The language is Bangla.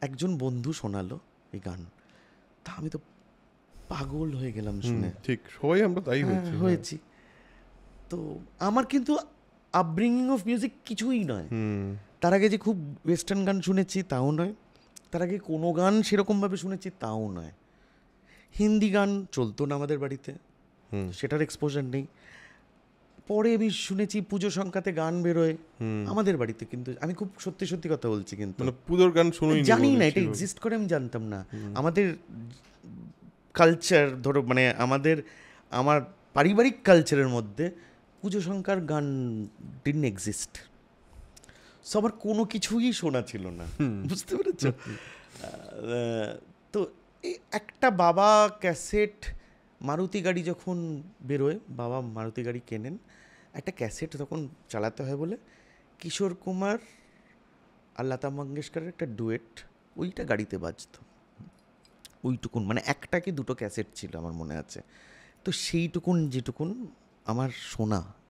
একজন বন্ধু শোনালো এই গান, তা আমি তো পাগল হয়ে গেলাম শুনে। ঠিক, সবাই আমরা তাই হয়েছি। তো আমার কিন্তু আপব্রিঙ্গিং অফ মিউজিক কিছুই নয়। তার আগে যে খুব ওয়েস্টার্ন গান শুনেছি তাও নয়, তার আগে কোনো গান সেরকমভাবে শুনেছি তাও নয়। হিন্দি গান চলতো না আমাদের বাড়িতে, সেটার এক্সপোজার নেই। পরে আমি শুনেছি পুজো সংক্রান্তে গান বেরোয় আমাদের বাড়িতে, কিন্তু আমি খুব সত্যি সত্যি কথা বলছি, কিন্তু পুজোর গান শুনুই জানি না এটা এক্সিস্ট করে, আমি জানতাম না। আমাদের কালচার ধরো মানে আমার পারিবারিক কালচারের মধ্যে পুজো সংক্রার গান ডিডন্ট এক্সিস্ট। সো আমার কোনো কিছুই শোনা ছিল না, বুঝতে পেরেছ? তো একটা বাবা ক্যাসেট, মারুতি গাড়ি যখন বেরোয়, বাবা মারুতি গাড়ি কেনেন, একটা ক্যাসেট তখন চালাতে হয় বলে কিশোর কুমার আর লতা মঙ্গেশকরের একটা ডুয়েট, ওইটা গাড়িতে বাজতো। ওইটুকুন মানে একটা কি দুটো ক্যাসেট ছিল আমার মনে আছে। তো সেইটুকুন যেটুকুন আমার শোনা,